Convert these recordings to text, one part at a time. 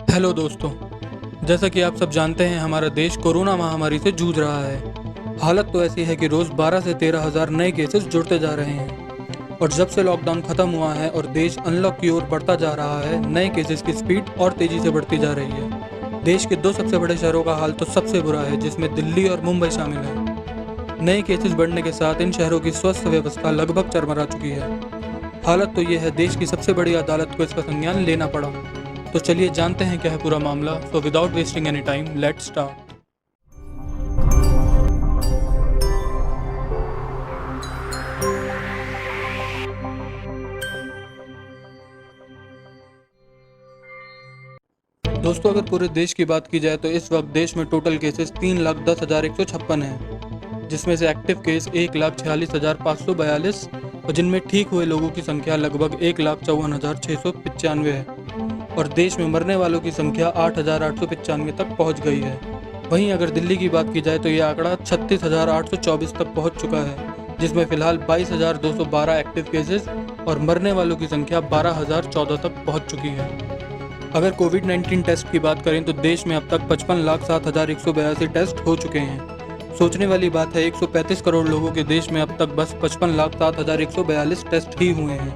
Hello दोस्तों, जैसा कि आप सब जानते हैं हमारा देश कोरोना महामारी से जूझ रहा है। हालत तो ऐसी है कि रोज़ 12 से 13 हज़ार नए केसेस जुड़ते जा रहे हैं और जब से लॉकडाउन ख़त्म हुआ है और देश अनलॉक की ओर बढ़ता जा रहा है, नए केसेस की स्पीड और तेज़ी से बढ़ती जा रही है। देश के दो सबसे बड़े शहरों का हाल तो सबसे बुरा है, जिसमें दिल्ली और मुंबई शामिल है। नए केसेस बढ़ने के साथ इन शहरों की स्वास्थ्य व्यवस्था लगभग चरमरा चुकी है। हालत तो ये है, देश की सबसे बड़ी अदालत को इसका संज्ञान लेना पड़ा। तो चलिए जानते हैं क्या है पूरा मामला। So without wasting any time, let's start. दोस्तों, अगर पूरे देश की बात की जाए तो इस वक्त देश में टोटल केसेस 3,10,156 हैं, जिसमें से एक्टिव केस 1,46,542 और जिनमें ठीक हुए लोगों की संख्या लगभग 1,54,695 है और देश में मरने वालों की संख्या 8,895 तक पहुंच गई है। वहीं अगर दिल्ली की बात की जाए तो यह आंकड़ा 36,824 तक पहुंच चुका है, जिसमें फिलहाल 22,212 एक्टिव केसेस और मरने वालों की संख्या 12,014 तक पहुंच चुकी है। अगर कोविड-19 टेस्ट की बात करें तो देश में अब तक 55,07,182 टेस्ट हो चुके हैं। सोचने वाली बात है, 135 करोड़ लोगों के देश में अब तक बस 55,07,142 टेस्ट ही हुए हैं।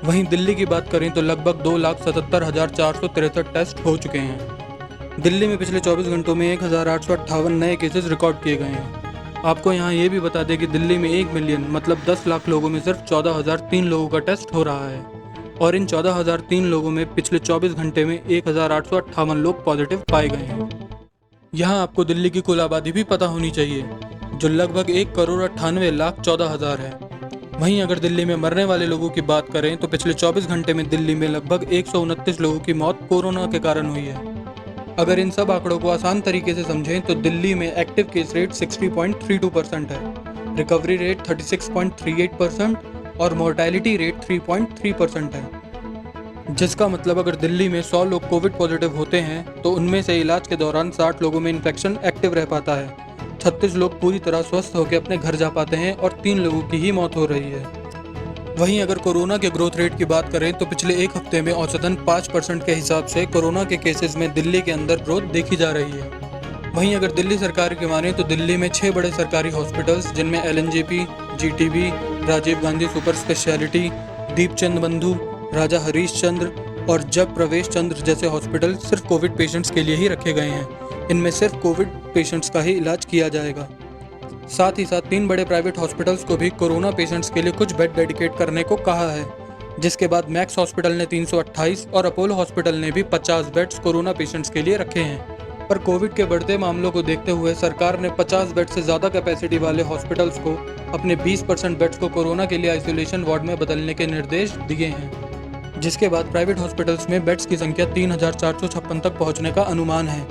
वहीं दिल्ली की बात करें तो लगभग 2,77,463 टेस्ट हो चुके हैं। दिल्ली में पिछले 24 घंटों में 1,858 नए केसेस रिकॉर्ड किए गए हैं। आपको यहाँ ये भी बता दें कि दिल्ली में 1 मिलियन मतलब 10 लाख लोगों में सिर्फ 14,003 लोगों का टेस्ट हो रहा है और इन 14,003 लोगों में पिछले 24 घंटे में 1,858 लोग पॉजिटिव पाए गए हैं। यहाँ आपको दिल्ली की कुल आबादी भी पता होनी चाहिए, जो लगभग 1,98,14,000 है। वहीं अगर दिल्ली में मरने वाले लोगों की बात करें तो पिछले 24 घंटे में दिल्ली में लगभग 129 लोगों की मौत कोरोना के कारण हुई है। अगर इन सब आंकड़ों को आसान तरीके से समझें तो दिल्ली में एक्टिव केस रेट 60.32% है, रिकवरी रेट 36.38% और मोर्टेलिटी रेट 3.3% है। जिसका मतलब अगर दिल्ली में 100 लोग कोविड पॉजिटिव होते हैं तो उनमें से इलाज के दौरान 60 लोगों में इन्फेक्शन एक्टिव रह पाता है, 36 लोग पूरी तरह स्वस्थ होकर अपने घर जा पाते हैं और 3 लोगों की ही मौत हो रही है। वहीं अगर कोरोना के ग्रोथ रेट की बात करें तो पिछले एक हफ्ते में औसतन 5% के हिसाब से कोरोना के केसेस में दिल्ली के अंदर ग्रोथ देखी जा रही है। वहीं अगर दिल्ली सरकार की माने तो दिल्ली में 6 बड़े सरकारी हॉस्पिटल्स जिनमें LNJP, GTB, Rajiv Gandhi super speciality, Deepchand Bandhu, Raja Harish Chandra और जग प्रवेश चंद्र जैसे हॉस्पिटल सिर्फ कोविड पेशेंट्स के लिए ही रखे गए हैं। इनमें सिर्फ कोविड पेशेंट्स का ही इलाज किया जाएगा। साथ ही साथ 3 बड़े प्राइवेट हॉस्पिटल्स को भी कोरोना पेशेंट्स के लिए कुछ बेड डेडिकेट करने को कहा है, जिसके बाद मैक्स हॉस्पिटल ने 328 और अपोलो हॉस्पिटल ने भी 50 बेड्स कोरोना पेशेंट्स के लिए रखे हैं। पर कोविड के बढ़ते मामलों को देखते हुए सरकार ने 50 बेड से ज़्यादा कैपेसिटी वाले हॉस्पिटल्स को अपने 20% बेड्स को कोरोना के लिए आइसोलेशन वार्ड में बदलने के निर्देश दिए हैं, जिसके बाद प्राइवेट हॉस्पिटल्स में बेड्स की संख्या 3,456 तक पहुंचने का अनुमान है।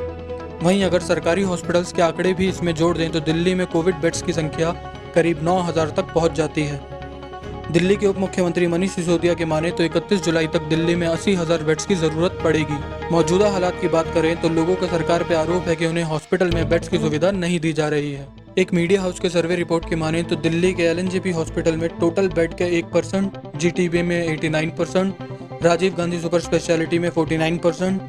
वहीं अगर सरकारी हॉस्पिटल्स के आंकड़े भी इसमें जोड़ दें तो दिल्ली में कोविड बेड्स की संख्या करीब 9,000 तक पहुंच जाती है। दिल्ली के उप मुख्यमंत्री मनीष सिसोदिया के माने तो 31 जुलाई तक दिल्ली में 80,000 बेड्स की ज़रूरत पड़ेगी। मौजूदा हालात की बात करें तो लोगों का सरकार पर आरोप है कि उन्हें हॉस्पिटल में बेड्स की सुविधा नहीं दी जा रही है। एक मीडिया हाउस के सर्वे रिपोर्ट की माने तो दिल्ली के LNJP हॉस्पिटल में टोटल बेड के 1%, GTB में 89%, राजीव गांधी सुपर स्पेशलिटी में 49%,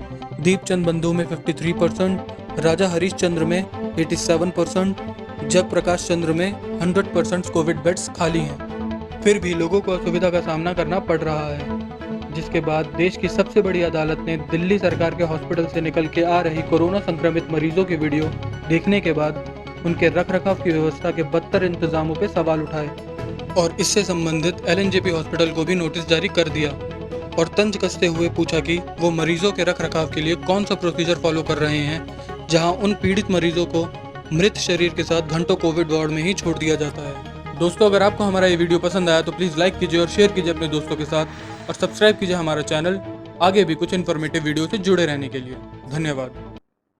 दीपचंद बंधु में 53%, राजा हरीश चंद्र में 87%, जग प्रकाश चंद्र में 100% कोविड बेड्स खाली हैं। फिर भी लोगों को असुविधा का सामना करना पड़ रहा है, जिसके बाद देश की सबसे बड़ी अदालत ने दिल्ली सरकार के हॉस्पिटल से निकल के आ रही कोरोना संक्रमित मरीजों की वीडियो देखने के बाद उनके रखरखाव की व्यवस्था के बदतर इंतजामों पर सवाल उठाए और इससे संबंधित LNJP हॉस्पिटल को भी नोटिस जारी कर दिया और तंज कसते हुए पूछा कि वो मरीजों के रखरखाव के लिए कौन सा प्रोसीजर फॉलो कर रहे हैं, जहां उन पीड़ित मरीजों को मृत शरीर के साथ घंटों कोविड वार्ड में ही छोड़ दिया जाता है। दोस्तों, अगर आपको हमारा ये वीडियो पसंद आया तो प्लीज़ लाइक कीजिए और शेयर कीजिए अपने दोस्तों के साथ और सब्सक्राइब कीजिए हमारा चैनल आगे भी कुछ इन्फॉर्मेटिव वीडियो से जुड़े रहने के लिए। धन्यवाद।